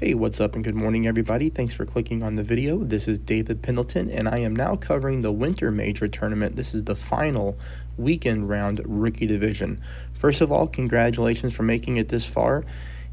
Hey, what's up and good morning everybody. Thanks for clicking on the video. This is David Pendleton and I am now covering the Winter Major Tournament. This is the final weekend round rookie division. First of all, congratulations for making it this far.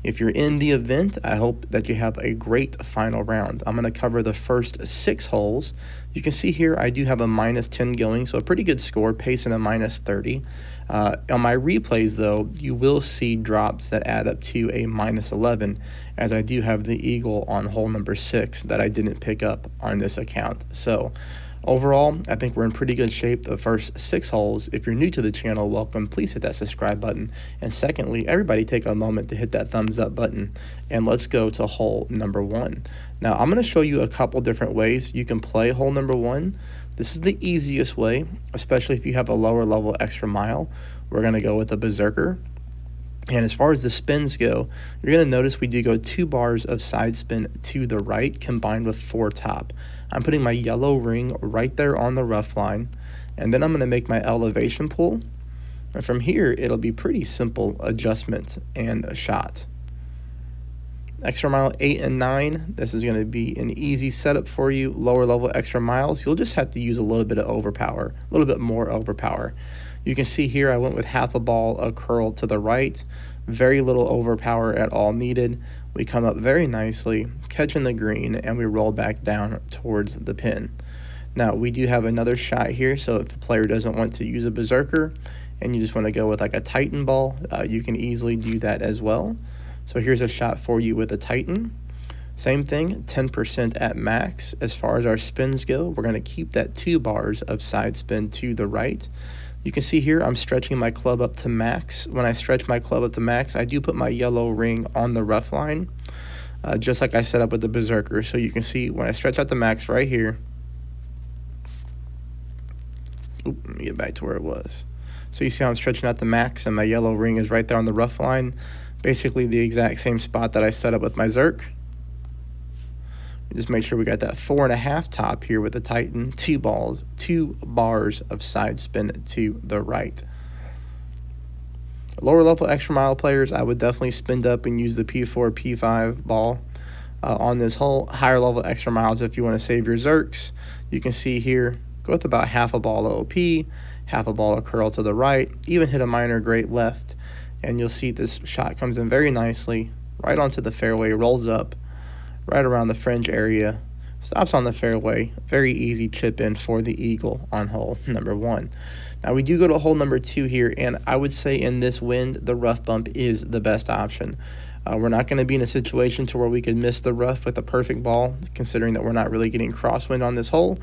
If you're in the event, I hope that you have a great final round. I'm going to cover the first 6 holes. You can see here I do have a -10 going, so a pretty good score, pacing a -30. On my replays, though, you will see drops that add up to a -11, as I do have the eagle on hole number 6 that I didn't pick up on this account. So overall, I think we're in pretty good shape the first 6 holes. If you're new to the channel, welcome. Please hit that subscribe button. And secondly, everybody take a moment to hit that thumbs up button. And let's go to hole number 1. Now, I'm going to show you a couple different ways you can play hole number 1. This is the easiest way, especially if you have a lower level extra mile. We're going to go with a berserker. And as far as the spins go, you're going to notice we do go 2 bars of side spin to the right combined with 4 top. I'm putting my yellow ring right there on the rough line, and then I'm going to make my elevation pull. And from here, it'll be pretty simple adjustment and a shot. Extra mile 8 and 9, this is going to be an easy setup for you. Lower level extra miles, you'll just have to use a little bit of overpower, a little bit more overpower. You can see here I went with half a ball, a curl to the right. Very little overpower at all needed. We come up very nicely, catching the green, and we roll back down towards the pin. Now, we do have another shot here, so if the player doesn't want to use a berserker and you just want to go with like a Titan ball, you can easily do that as well. So here's a shot for you with a Titan. Same thing, 10% at max. As far as our spins go, we're going to keep that 2 bars of side spin to the right. You can see here I'm stretching my club up to max. When I stretch my club up to max, I do put my yellow ring on the rough line, just like I set up with the berserker. So you can see when I stretch out the max right here. Let me get back to where it was. So you see how I'm stretching out the max and my yellow ring is right there on the rough line. Basically the exact same spot that I set up with my Zerk. Just make sure we got that 4.5 top here with the Titan, 2 bars of side spin to the right. Lower level extra mile players, I would definitely spin up and use the P4, P5 ball on this hole. Higher level extra miles if you want to save your Zerks. You can see here, go with about half a ball of OP, half a ball of curl to the right, even hit a minor great left. And you'll see this shot comes in very nicely, right onto the fairway, rolls up, right around the fringe area, stops on the fairway. Very easy chip in for the eagle on hole number 1. Now we do go to hole number 2 here, and I would say in this wind, the rough bump is the best option. We're not going to be in a situation to where we could miss the rough with a perfect ball, considering that we're not really getting crosswind on this hole.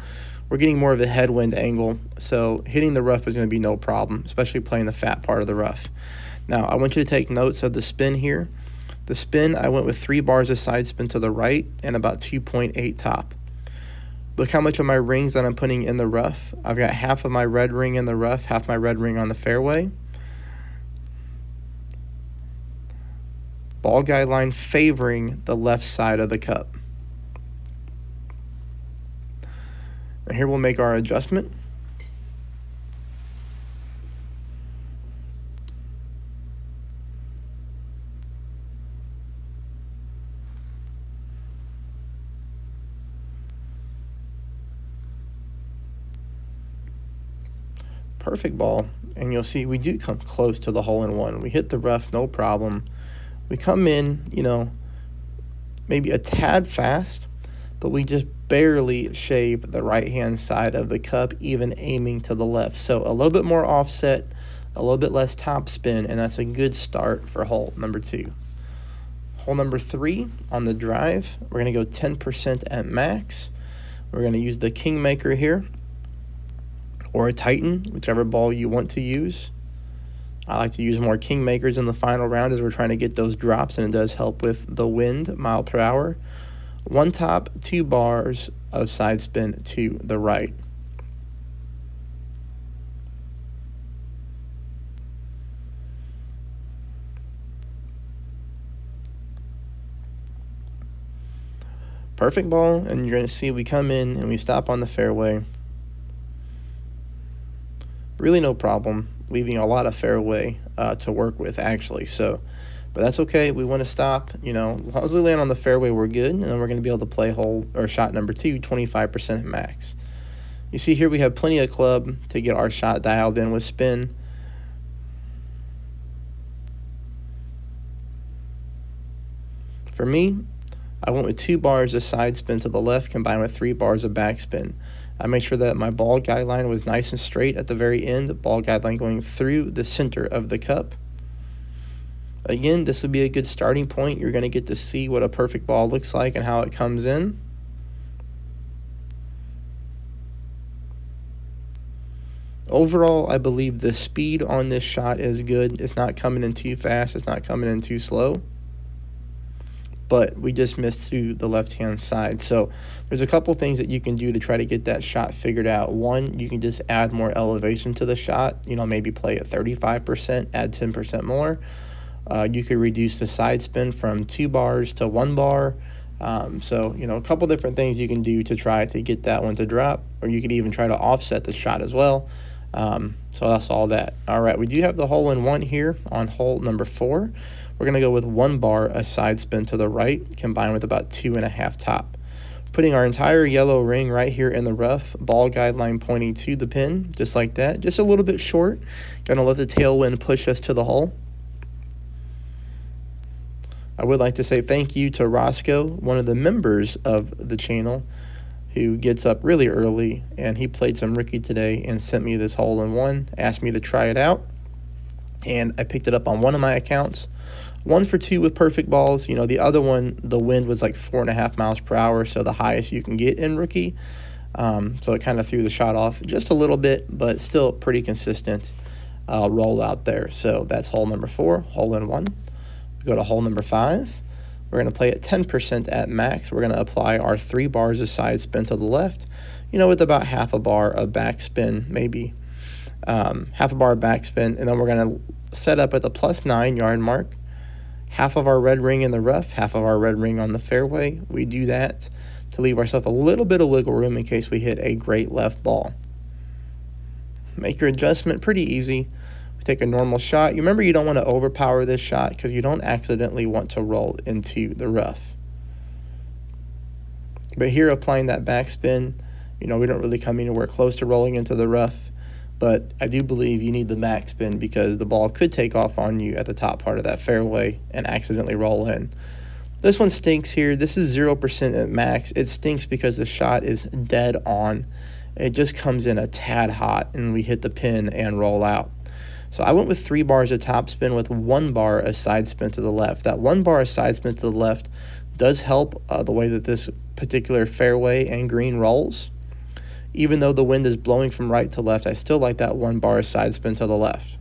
We're getting more of a headwind angle, so hitting the rough is going to be no problem, especially playing the fat part of the rough. Now, I want you to take notes of the spin here. The spin, I went with 3 bars of side spin to the right and about 2.8 top. Look how much of my rings that I'm putting in the rough. I've got half of my red ring in the rough, half my red ring on the fairway. Ball guideline favoring the left side of the cup. And here we'll make our adjustment. Perfect ball, and you'll see we do come close to the hole-in-one. We hit the rough, no problem. We come in, maybe a tad fast, but we just barely shave the right-hand side of the cup, even aiming to the left. So a little bit more offset, a little bit less top spin, and that's a good start for hole number 2. Hole number 3 on the drive, we're going to go 10% at max. We're going to use the Kingmaker here, or a Titan, whichever ball you want to use. I like to use more Kingmakers in the final round as we're trying to get those drops, and it does help with the wind, mile per hour. 1 top, 2 bars of side spin to the right. Perfect ball, and you're going to see we come in and we stop on the fairway. Really no problem, leaving a lot of fairway to work with actually. So But that's okay. We want to stop, as long as we land on the fairway, we're good. And then we're going to be able to play hole or shot number 2, 25% max. You see here we have plenty of club to get our shot dialed in with spin. For me, I went with 2 bars of side spin to the left combined with 3 bars of backspin. I made sure that my ball guideline was nice and straight at the very end, the ball guideline going through the center of the cup. Again, this would be a good starting point. You're going to get to see what a perfect ball looks like and how it comes in. Overall, I believe the speed on this shot is good. It's not coming in too fast. It's not coming in too slow. But we just missed to the left-hand side. So there's a couple things that you can do to try to get that shot figured out. One, you can just add more elevation to the shot. Maybe play at 35%, add 10% more. You could reduce the side spin from 2 bars to 1 bar. So, a couple different things you can do to try to get that one to drop. Or you could even try to offset the shot as well. So that's all that. All right, we do have the hole-in-one here on hole number 4. We're going to go with 1 bar a side spin to the right, combined with about 2.5 top. Putting our entire yellow ring right here in the rough, ball guideline pointing to the pin, just like that. Just a little bit short. Going to let the tailwind push us to the hole. I would like to say thank you to Roscoe, one of the members of the channel, who gets up really early, and he played some rookie today and sent me this hole-in-one, asked me to try it out, and I picked it up on one of my accounts. 1 for 2 with perfect balls. The other one, the wind was like 4.5 miles per hour, so the highest you can get in rookie. So it kind of threw the shot off just a little bit, but still pretty consistent roll out there. So that's hole number 4, hole-in-one. We go to hole number 5. We're going to play at 10% at max. We're going to apply our 3 bars of side spin to the left, with about half a bar of backspin, maybe half a bar of backspin, and then we're going to set up at the plus 9 yard mark. Half of our red ring in the rough, half of our red ring on the fairway. We do that to leave ourselves a little bit of wiggle room in case we hit a great left ball. Make your adjustment pretty easy. We take a normal shot. You remember, you don't want to overpower this shot because you don't accidentally want to roll into the rough. But here, applying that backspin, we don't really come anywhere close to rolling into the rough. But I do believe you need the backspin because the ball could take off on you at the top part of that fairway and accidentally roll in. This one stinks here. This is 0% at max. It stinks because the shot is dead on. It just comes in a tad hot and we hit the pin and roll out. So I went with 3 bars of top spin with 1 bar of side spin to the left. That 1 bar of side spin to the left does help the way that this particular fairway and green rolls. Even though the wind is blowing from right to left, I still like that 1 bar side spin to the left.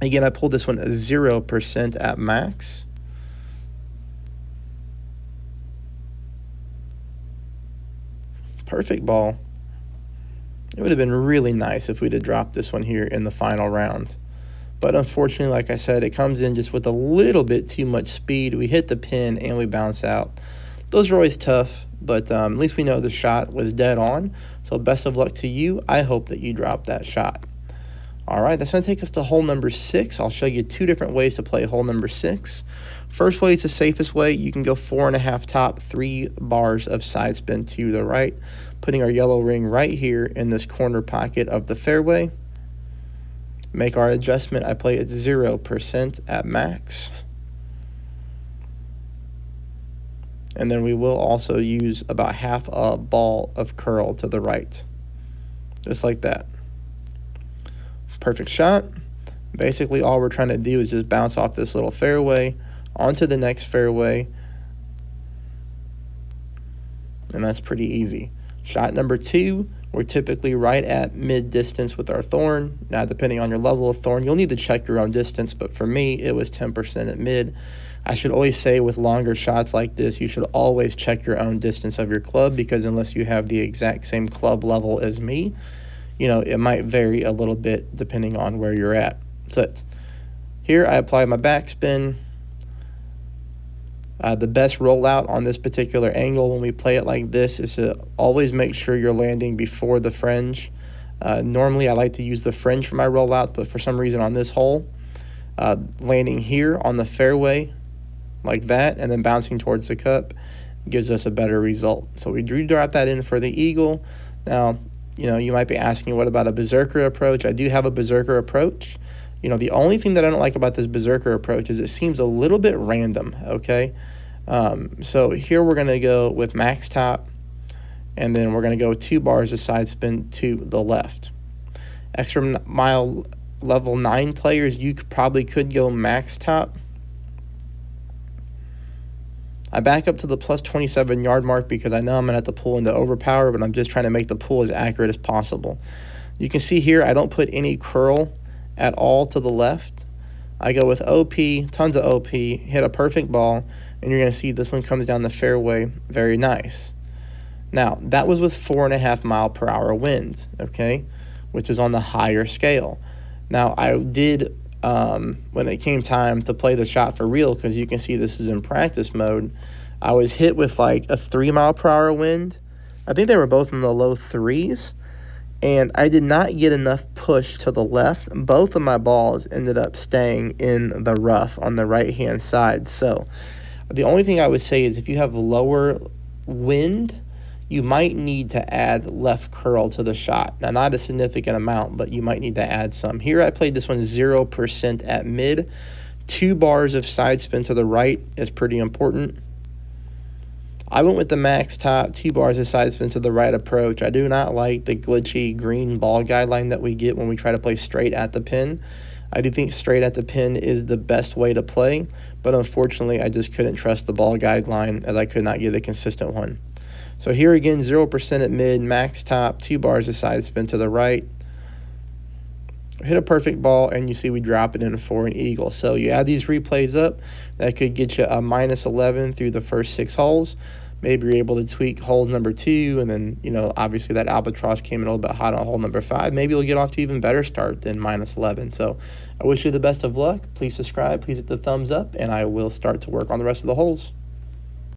Again, I pulled this one at 0% at max. Perfect ball. It would have been really nice if we'd have dropped this one here in the final round. But unfortunately, like I said, it comes in just with a little bit too much speed. We hit the pin and we bounce out. Those are always tough, but at least we know the shot was dead on. So best of luck to you. I hope that you drop that shot. All right, that's going to take us to hole number 6. I'll show you 2 different ways to play hole number 6. First way is the safest way. You can go 4.5 top, 3 bars of side spin to the right, putting our yellow ring right here in this corner pocket of the fairway. Make our adjustment. I play at 0% at max. And then we will also use about half a ball of curl to the right. Just like that. Perfect shot. Basically, all we're trying to do is just bounce off this little fairway onto the next fairway. And that's pretty easy. Shot number 2, we're typically right at mid-distance with our thorn. Now, depending on your level of thorn, you'll need to check your own distance. But for me, it was 10% at mid. I should always say with longer shots like this, you should always check your own distance of your club, because unless you have the exact same club level as me, it might vary a little bit depending on where you're at. So here I apply my backspin. The best rollout on this particular angle when we play it like this is to always make sure you're landing before the fringe. Normally I like to use the fringe for my rollout, but for some reason on this hole, landing here on the fairway like that and then bouncing towards the cup gives us a better result. So we drop that in for the eagle. Now, you might be asking, what about a berserker approach? I do have a berserker approach. The only thing that I don't like about this berserker approach is it seems a little bit random, okay? So here we're going to go with max top, and then we're going to go 2 bars of side spin to the left. Extra mile level 9 players, you probably could go max top. I back up to the plus 27 yard mark because I know I'm going to have to pull into overpower, but I'm just trying to make the pull as accurate as possible. You can see here I don't put any curl at all to the left. I go with OP, tons of OP, hit a perfect ball, and you're going to see this one comes down the fairway very nice. Now, that was with 4.5 mile per hour winds, okay, which is on the higher scale. Now, I did, when it came time to play the shot for real, because you can see this is in practice mode, I was hit with like a 3 mile per hour wind. I think they were both in the low 3s, and I did not get enough push to the left. Both of my balls ended up staying in the rough on the right-hand side. So the only thing I would say is if you have lower wind, you might need to add left curl to the shot. Now, not a significant amount, but you might need to add some. Here I played this one 0% at mid. 2 bars of side spin to the right is pretty important. I went with the max top, 2 bars of side spin to the right approach. I do not like the glitchy green ball guideline that we get when we try to play straight at the pin. I do think straight at the pin is the best way to play, but unfortunately I just couldn't trust the ball guideline as I could not get a consistent one. So here again, 0% at mid, max top, 2 bars of side spin to the right. Hit a perfect ball, and you see we drop it in for an eagle. So you add these replays up, that could get you a minus 11 through the first 6 holes. Maybe you're able to tweak holes number 2, and then, obviously that albatross came in a little bit hot on hole number 5. Maybe you'll get off to an even better start than minus 11. So I wish you the best of luck. Please subscribe, please hit the thumbs up, and I will start to work on the rest of the holes.